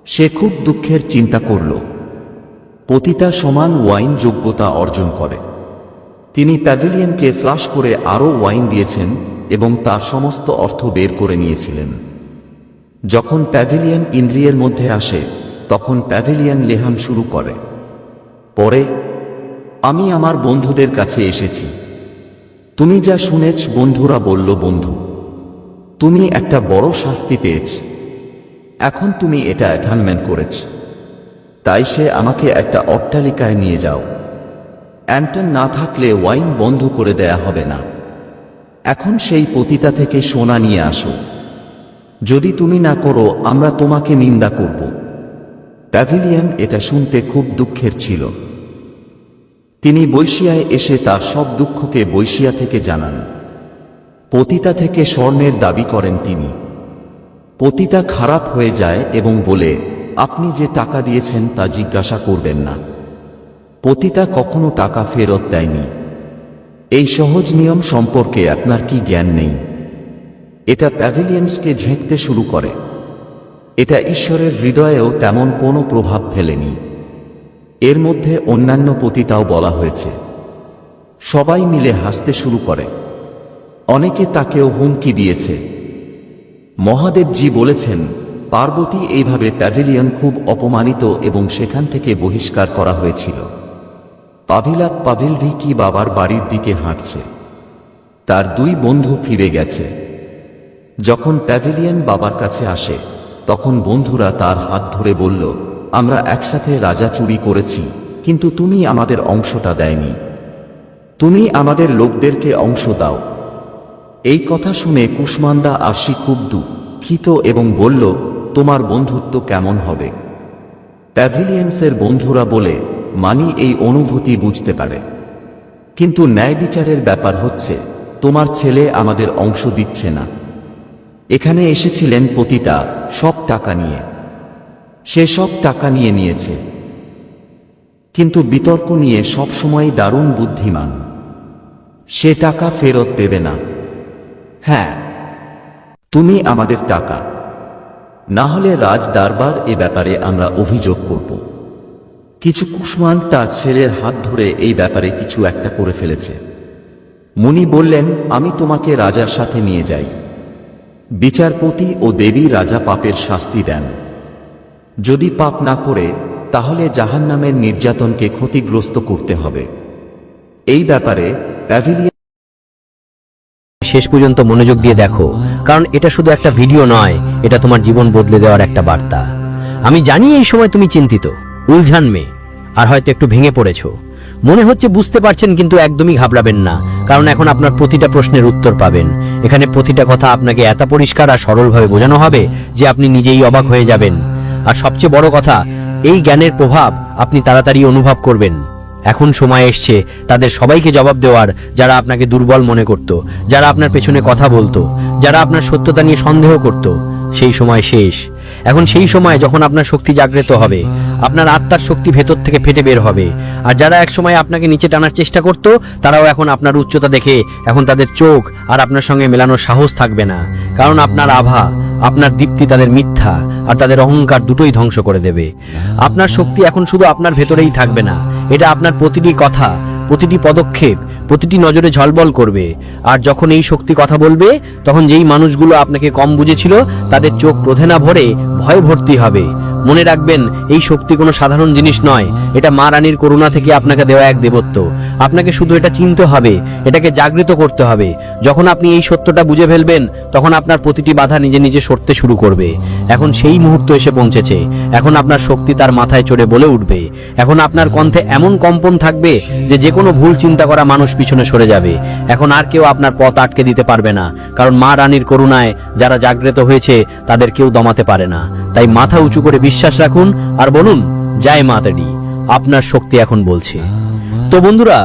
সে খুব দুঃখের চিন্তা করল। পতিতা সমান ওয়াইন যোগ্যতা অর্জন করে। তিনি প্যাভিলিয়নকে ফ্লাশ করে আরও ওয়াইন দিয়েছেন এবং তার সমস্ত অর্থ বের করে নিয়েছিলেন। যখন প্যাভিলিয়ন ইন্দ্রিয়ের মধ্যে আসে, তখন প্যাভিলিয়ন লেহান শুরু করে। পরে আমি আমার বন্ধুদের কাছে এসেছি। তুমি যা শুনেছ, বন্ধুরা বলল, বন্ধু, তুমি একটা বড় শাস্তি পেয়েছ। এখন তুমি এটা অ্যাটানমেন্ট করেছ। তাই সে আমাকে একটা অট্টালিকায় নিয়ে যাও। অ্যান্টন না থাকলে ওয়াইন বন্ধ করে দেয়া হবে না। এখন সেই পতিতা থেকে সোনা নিয়ে আসো। যদি তুমি না করো আমরা তোমাকে নিন্দা করব। প্যাভিলিয়ন এটা শুনতে খুব দুঃখের ছিল। তিনি বৈশিয়ায় এসে তার সব দুঃখকে বৈশিয়া থেকে জানান। পতিতা থেকে স্বর্ণের দাবি করেন তিনি। পতিতা খারাপ হয়ে যায় এবং বলে, আপনি যে টাকা দিয়েছেন তা জিজ্ঞাসা করবেন না। পতিতা কখনো টাকা ফেরত দেয়নি। এই সহজ নিয়ম সম্পর্কে আপনার কি জ্ঞান নেই? এটা প্যাভিলিয়ন্সকে ঝেঁকতে শুরু করে। এটা ঈশ্বরের হৃদয়েও তেমন কোনো প্রভাব ফেলেনি। এর মধ্যে অন্যান্য পতিতাও বলা হয়েছে। সবাই মিলে হাসতে শুরু করে। অনেকে তাকেও হুমকি দিয়েছে। মহাদেবজি বলেছেন, পার্বতী এইভাবে প্যাভিলিয়ন খুব অপমানিত এবং সেখান থেকে বহিষ্কার করা হয়েছিল। পাভিলভি কি বাবার বাড়ির দিকে হাঁটছে। তার দুই বন্ধু ফিরে গেছে। যখন প্যাভিলিয়ন বাবার কাছে আসে তখন বন্ধুরা তার হাত ধরে বলল, আমরা একসাথে রাজা চুরি করেছি, কিন্তু তুমি আমাদের অংশটা দেয়নি। তুমি আমাদের লোকদেরকে অংশ দাও। এই কথা শুনে কুষ্মান্দা আরশি খুব দুঃখিত এবং বলল, তোমার বন্ধুত্ব কেমন হবে? প্যাভিলিয়ন্সের বন্ধুরা বলে, মানি এই অনুভূতি বুঝতে পারে, কিন্তু ন্যায় বিচারের ব্যাপার হচ্ছে তোমার ছেলে আমাদের অংশ দিচ্ছে না। এখানে এসেছিলেন পতিতা সব টাকা নিয়ে। সে সব টাকা নিয়ে নিয়েছে, কিন্তু বিতর্ক নিয়ে সবসময় দারুণ বুদ্ধিমান। সে টাকা ফেরত দেবে না। হ্যাঁ, তুমি আমাদের টাকা না হলে রাজ দরবার এ ব্যাপারে আমরা অভিযোগ করব। কিছু কুষ্মান তার ছেলের হাত ধরে এই ব্যাপারে কিছু একটা করে ফেলেছে। মুনি বললেন, আমি তোমাকে রাজার সাথে নিয়ে যাই। বিচারপতি ও দেবী রাজা পাপের শাস্তি দেন। যদি পাপ না করে তাহলে জাহান্নামের নির্যাতনকে ক্ষতিগ্রস্ত করতে হবে। এই ব্যাপারে প্যাভিলিয়ন শেষ পর্যন্ত মনোযোগ দিয়ে দেখো, কারণ এটা শুধু একটা ভিডিও নয়, এটা তোমার জীবন বদলে দেওয়ার একটা বার্তা। আমি জানি এই সময় তুমি চিন্তিত, উলঝান মেয়ে, আর হয়তো একটু ভেঙে পড়েছো। মনে হচ্ছে বুঝতে পারছেন, কিন্তু একদমই ঘাবড়াবেন না, কারণ এখন আপনার প্রতিটা প্রশ্নের উত্তর পাবেন। এখানে প্রতিটা কথা আপনাকে এত পরিষ্কার আর সরলভাবে বোঝানো হবে যে আপনি নিজেই অবাক হয়ে যাবেন। আর সবচেয়ে বড় কথা, এই জ্ঞানের প্রভাব আপনি তাড়াতাড়ি অনুভব করবেন। এখন সময় এসছে তাদের সবাইকে জবাব দেওয়ার, যারা আপনাকে দুর্বল মনে করত, যারা আপনার পেছনে কথা বলতো, যারা আপনার সত্যতা নিয়ে সন্দেহ করত। সেই সময় শেষ। এখন সেই সময় যখন আপনার শক্তি জাগ্রত হবে, আপনার আত্মার শক্তি ভেতর থেকে ফেটে বের হবে। আর যারা একসময় আপনাকে নিচে টানার চেষ্টা করত, তারাও এখন আপনার উচ্চতা দেখে এখন তাদের চোখ আর আপনার সঙ্গে মেলানোর সাহস থাকবে না, কারণ আপনার আভা, আপনার দীপ্তি তাদের মিথ্যা আর তাদের অহংকার দুটোই ধ্বংস করে দেবে। আপনার শক্তি এখন শুধু আপনার ভেতরেই থাকবে না, এটা আপনার প্রতিটি কথা, প্রতিটি পদক্ষেপ, প্রতিটি নজরে ঝলবল করবে। আর যখন এই শক্তি কথা বলবে, তখন যেই মানুষগুলো আপনাকে কম বুঝেছিল তাদের চোখ ক্রোধে না ভরে ভয়ে ভর্তি হবে। মনে রাখবেন, এই শক্তি কোনো সাধারণ জিনিস নয়, এটা মা রানীর করুণা থেকে আপনাকে দেওয়া এক দেবত্ব। আপনাকে শুধু এটা চিনতে হবে, এটাকে জাগৃত করতে হবে। যখন আপনি এই সত্যটা বুঝে ফেলবেন, তখন আপনার প্রতিটি বাধা নিজে নিজে সরতে শুরু করবে। এখন সেই মুহূর্ত এসে পৌঁছেছে। এখন আপনার শক্তি তার মাথায় চড়ে বলে উঠবে। এখন আপনার কণ্ঠে এমন কম্পন থাকবে যে কোনো ভুল চিন্তা করা মানুষ পিছনে সরে যাবে। এখন আর কেউ আপনার পথ আটকে দিতে পারবে না, কারণ মা রানীর করুণায় যারা জাগ্রত হয়েছে তাদের কেউ দমাতে পারে না। তাই মাথা উঁচু করে বিশ্বাস রাখুন আর বলুন, জয় মাতাডি। আপনার শক্তি এখন বলছে। তো বন্ধুরা,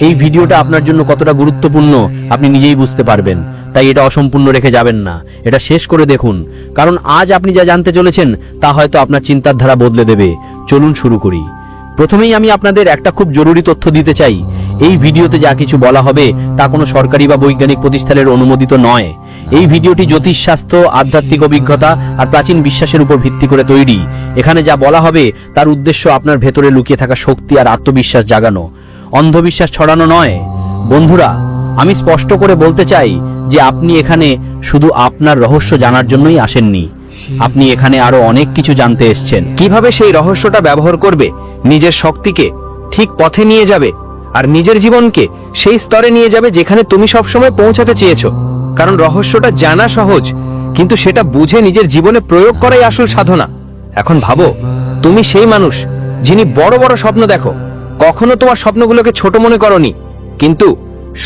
এই ভিডিওটা আপনার জন্য কতটা গুরুত্বপূর্ণ আপনি নিজেই বুঝতে পারবেন। তাই এটা অসম্পূর্ণ রেখে যাবেন না, এটা শেষ করে দেখুন, কারণ আজ আপনি যা জানতে চলেছেন তা হয়তো আপনার চিন্তার ধারা বদলে দেবে। চলুন শুরু করি। প্রথমেই আমি আপনাদের একটা খুব জরুরি তথ্য দিতে চাই। এই ভিডিওতে যা কিছু বলা হবে তা কোনো সরকারি বা বৈজ্ঞানিক প্রতিষ্ঠানের অনুমোদিত নয়। এই ভিডিওটি জ্যোতিষশাস্ত্র, আধ্যাত্মিক অভিজ্ঞতা আর প্রাচীন বিশ্বাসের উপর ভিত্তি করে তৈরি। এখানে যা বলা হবে তার উদ্দেশ্য আপনার ভেতরে লুকিয়ে থাকা শক্তি আর আত্মবিশ্বাস জাগানো, অন্ধবিশ্বাস ছড়ানো নয়। বন্ধুরা, আমি স্পষ্ট করে বলতে চাই যে আপনি এখানে শুধু আপনার রহস্য জানার জন্যই আসেননি। আপনি এখানে আরো অনেক কিছু জানতে এসেছেন। কিভাবে সেই রহস্যটা ব্যবহার করবে, নিজের শক্তিকে ঠিক পথে নিয়ে যাবে আর নিজের জীবনকে সেই স্তরে নিয়ে যাবে যেখানে তুমি সবসময় পৌঁছাতে চেয়েছো। কারণ রহস্যটা জানা সহজ, কিন্তু সেটা বুঝে নিজের জীবনে প্রয়োগ করাই আসল সাধনা। এখন ভাবো, তুমি সেই মানুষ যিনি বড় বড় স্বপ্ন দেখো, কখনো তোমার স্বপ্নগুলোকে ছোট মনে করনি, কিন্তু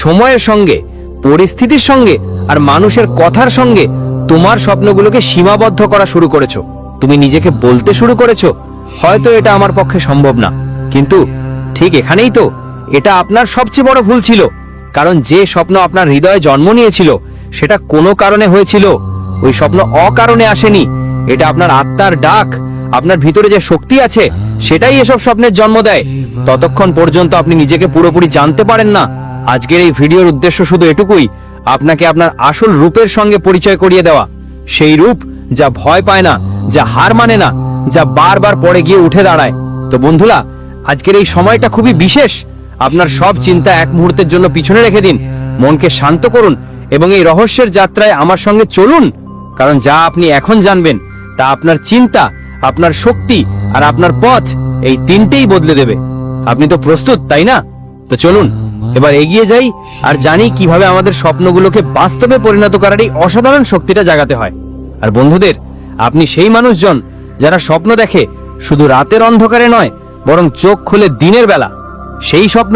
সময়ের সঙ্গে, পরিস্থিতির সঙ্গে আর মানুষের কথার সঙ্গে তোমার স্বপ্নগুলোকে সীমাবদ্ধ করা শুরু করেছো। তুমি নিজেকে বলতে শুরু করেছো, হয়তো এটা আমার পক্ষে সম্ভব না। কিন্তু ঠিক এখানেই তো এটা আপনার সবচেয়ে বড় ভুল ছিল। কারণ যে স্বপ্ন আপনার হৃদয়ে জন্ম নিয়েছিল সেটা কোনো কারণে হয়েছিল, ওই স্বপ্ন অকারণে আসেনি। এটা আপনার আত্মার ডাক, আপনার ভিতরে যে শক্তি আছে সেটাই এসব স্বপ্নের জন্ম দেয়। ততক্ষণ পর্যন্ত আপনি নিজেকে পুরোপুরি জানতে পারেন না। আজকের এই ভিডিওর উদ্দেশ্য শুধু এটুকুই, আপনাকে আপনার আসল রূপের সঙ্গে পরিচয় করিয়ে দেওয়া। সেই রূপ যা ভয় পায় না, যা হার মানে না, যা বারবার পড়ে গিয়ে উঠে দাঁড়ায়। তো বন্ধুরা, আজকের এই সময়টা খুবই বিশেষ। আপনার সব চিন্তা এক মুহূর্তের জন্য পিছনে রেখে দিন, মনকে শান্ত করুন এবং এই রহস্যের যাত্রায় আমার সঙ্গে চলুন। কারণ যা আপনি এখন জানবেন তা আপনার চিন্তা, আপনার শক্তি আর আপনার পথ, এই তিনটেই বদলে দেবে। আপনি তো প্রস্তুত, তাই না? তো চলুন এবার এগিয়ে যাই আর জানি কিভাবে আমাদের স্বপ্নগুলোকে বাস্তবে পরিণত করার এই অসাধারণ শক্তিটা জাগাতে হয়। আর বন্ধুদের, আপনি সেই মানুষজন যারা স্বপ্ন দেখে শুধু রাতের অন্ধকারে নয়, বরং চোখ খুলে দিনের বেলা। সেই স্বপ্ন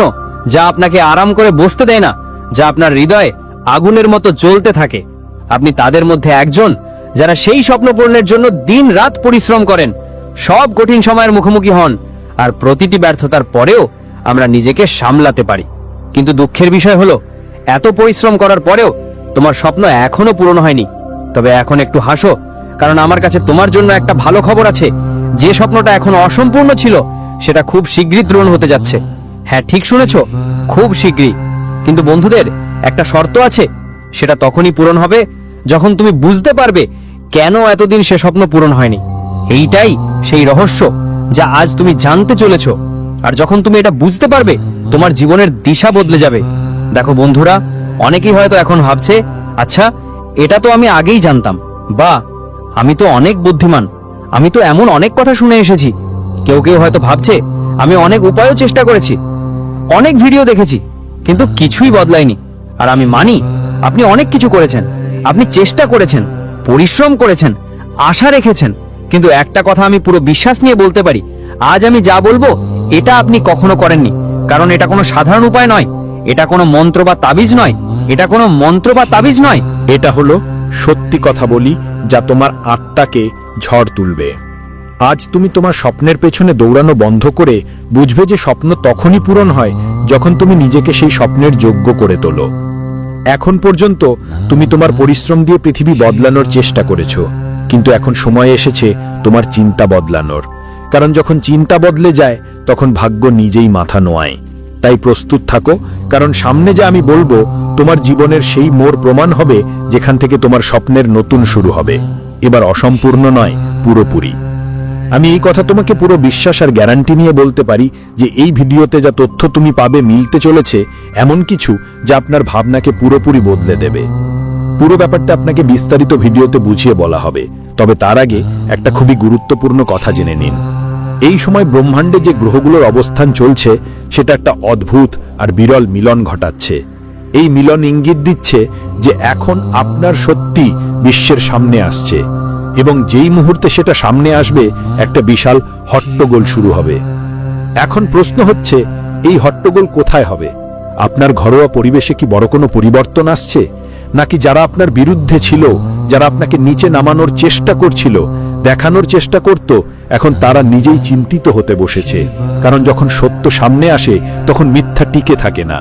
যা আপনাকে আরাম করে বসতে দেয় না, যা আপনার হৃদয়ে আগুনের মতো জ্বলতে থাকে। আপনি তাদের মধ্যে একজন যারা সেই স্বপ্ন পূরণের জন্য দিন রাত পরিশ্রম করেন, সব কঠিন সময়ের মুখোমুখি হন, আর প্রতিটি ব্যর্থতার পরেও আমরা নিজেকে সামলাতে পারি। কিন্তু দুঃখের বিষয় হলো, এত পরিশ্রম করার পরেও তোমার স্বপ্ন এখনো পূরণ হয়নি। তবে এখন একটু হাসো, কারণ আমার কাছে তোমার জন্য একটা ভালো খবর আছে। যে স্বপ্নটা এখন অসম্পূর্ণ ছিল সেটা খুব শীঘ্রই পূরণ হতে যাচ্ছে। হ্যাঁ, ঠিক শুনেছো, খুব শীঘ্রই। কিন্তু বন্ধুদের, একটা শর্ত আছে, সেটা তখনই পূরণ হবে যখন তুমি বুঝতে পারবে কেন এতদিন সে স্বপ্ন পূরণ হয়নি। এইটাই সেই রহস্য যা আজ তুমি জানতে চলেছো। আর যখন তুমি এটা বুঝতে পারবে, তোমার জীবনের দিশা বদলে যাবে। দেখো বন্ধুরা, অনেকেই হয়তো এখন ভাবছে, আচ্ছা, এটা তো আমি আগেই জানতাম, বা আমি তো অনেক বুদ্ধিমান, আমি তো এমন অনেক কথা শুনে এসেছি। কেউ কেউ হয়তো ভাবছে, আমি অনেক উপায়ও চেষ্টা করেছি, অনেক ভিডিও দেখেছি, কিন্তু কিছুই বদলায়নি। আর আমি মানি, আপনি অনেক কিছু করেছেন, আপনি চেষ্টা করেছেন, পরিশ্রম করেছেন, আশা রেখেছেন। কিন্তু একটা কথা আমি পুরো বিশ্বাস নিয়ে বলতে পারি, আজ আমি যা বলবো এটা আপনি কখনো করেননি। কারণ এটা কোনো সাধারণ উপায় নয়, এটা কোনো মন্ত্র বা তাবিজ নয়, এটা কোনো মন্ত্র বা তাবিজ নয়। এটা হলো সত্যি কথা বলি, যা তোমার আত্মাকে ঝড় তুলবে। আজ তুমি তোমার স্বপ্নের পেছনে দৌড়ানো বন্ধ করে বুঝবে যে স্বপ্ন তখনই পূরণ হয় যখন তুমি নিজেকে সেই স্বপ্নের যোগ্য করে তোলো। এখন পর্যন্ত তুমি তোমার পরিশ্রম দিয়ে পৃথিবী বদলানোর চেষ্টা করেছো, কিন্তু এখন সময় এসেছে তোমার চিন্তা বদলানোর। কারণ যখন চিন্তা বদলে যায় তখন ভাগ্য নিজেই মাথা নোয়ায়। তাই প্রস্তুত থাকো, কারণ সামনে যা আমি বলবো তোমার জীবনের সেই মোড় প্রমাণ হবে যেখান থেকে তোমার স্বপ্নের নতুন শুরু হবে। এবার অসম্পূর্ণ নয়, পুরোপুরি। আমি এই কথা তোমাকে পুরো বিশ্বাস আর গ্যারান্টি নিয়ে বলতে পারি যে এই ভিডিওতে যা তথ্য তুমি পাবে মিলতে চলেছে এমন কিছু যা আপনার ভাবনাকে পুরোপুরি বদলে দেবে। পুরো ব্যাপারটা আপনাকে বিস্তারিত ভিডিওতে বুঝিয়ে বলা হবে। তবে তার আগে একটা খুবই গুরুত্বপূর্ণ কথা জেনে নিন। এই সময় ব্রহ্মাণ্ডে যে গ্রহগুলোর অবস্থান চলছে সেটা একটা অদ্ভুত আর বিরল মিলন ঘটাচ্ছে। এই মিলন ইঙ্গিত দিচ্ছে যে এখন আপনার সত্যি বিশ্বের সামনে আসছে, এবং যেই মুহূর্তে সেটা সামনে আসবে একটা বিশাল হট্টগোল শুরু হবে। এখন প্রশ্ন হচ্ছে, এই হট্টগোল কোথায় হবে? আপনার ঘরোয়া পরিবেশে কি বড় কোনো পরিবর্তন আসছে, নাকি যারা আপনার বিরুদ্ধে ছিল, যারা আপনাকে নিচে নামানোর চেষ্টা করছিল, দেখানোর চেষ্টা করত, এখন তারা নিজেই চিন্তিত হতে বসেছে? কারণ যখন সত্য সামনে আসে তখন মিথ্যা টিকে থাকে না।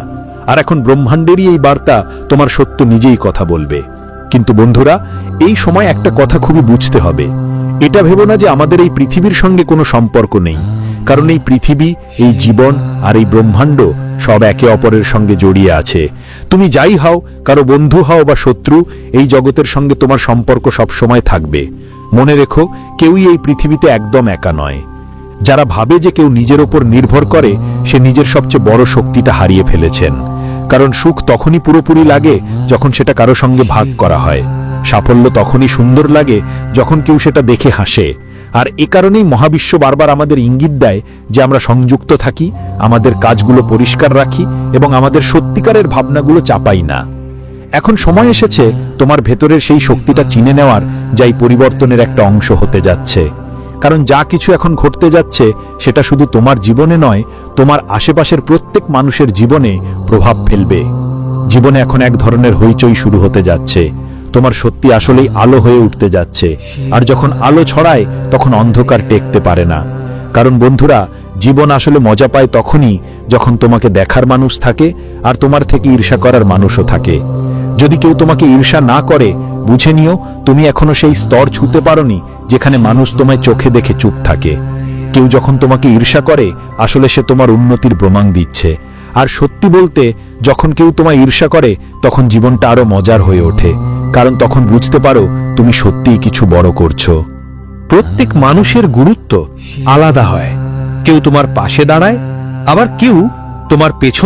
আর এখন ব্রহ্মাণ্ডেরই এই বার্তা, তোমার সত্য নিজেই কথা বলবে। কিন্তু বন্ধুরা, এই সময় একটা কথা খুবই বুঝতে হবে। এটা ভেবো না যে আমাদের এই পৃথিবীর সঙ্গে কোনো সম্পর্ক নেই, কারণ এই পৃথিবী, এই জীবন আর এই ব্রহ্মাণ্ড সব একে অপরের সঙ্গে জড়িয়ে আছে। তুমি যাই হও, কারো বন্ধু হও বা শত্রু, এই জগতের সঙ্গে তোমার সম্পর্ক সব সময় থাকবে। মনে রেখো, কেউই এই পৃথিবীতে একদম একা নয়। যারা ভাবে যে কেউ নিজের ওপর নির্ভর করে, সে নিজের সবচেয়ে বড় শক্তিটা হারিয়ে ফেলেছেন। কারণ সুখ তখনই পুরোপুরি লাগে যখন সেটা কারো সঙ্গে ভাগ করা হয়। সাফল্য তখনই সুন্দর লাগে যখন কেউ সেটা দেখে হাসে। আর এ কারণেই মহাবিশ্ব বারবার আমাদের ইঙ্গিত দেয় যে আমরা সংযুক্ত থাকি, আমাদের কাজগুলো পরিষ্কার রাখি এবং আমাদের সত্যিকারের ভাবনাগুলো চাপাই না। এখন সময় এসেছে তোমার ভেতরের সেই শক্তিটা চিনে নেওয়ার, যাই পরিবর্তনের একটা অংশ হতে যাচ্ছে। কারণ যা কিছু এখন ঘটতে যাচ্ছে সেটা শুধু তোমার জীবনে নয়, তোমার আশেপাশের প্রত্যেক মানুষের জীবনে প্রভাব ফেলবে। জীবনে এখন এক ধরনের হইচই শুরু হতে যাচ্ছে। তোমার সত্যি আসলেই আলো হয়ে উঠতে যাচ্ছে। আর যখন আলো ছড়ায় তখন অন্ধকার টেকতে পারে না। কারণ বন্ধুরা, জীবন আসলে মজা পায় তখনই যখন তোমাকে দেখার মানুষ থাকে আর তোমার থেকে ঈর্ষা করার মানুষও থাকে। যদি কেউ তোমাকে ঈর্ষা না করে, বুঝে নিও তুমি এখনো সেই স্তর ছুঁতে পারোনি যেখানে মানুষ তোমায় চোখে দেখে চুপ থাকে। কেউ যখন তোমাকে ঈর্ষা করে, আসলে সে তোমার উন্নতির প্রমাণ দিচ্ছে। আর সত্যি বলতে, যখন কেউ তোমায় ঈর্ষা করে তখন জীবনটা আরো মজার হয়ে ওঠে, কারণ তখন বুঝতে পারো তুমি সত্যিই কিছু বড় করছো। প্রত্যেক মানুষের গুরুত্ব আলাদা হয়। কেউ তোমার পাশে দাঁড়ায়, আবার কেউ তোমার পেছন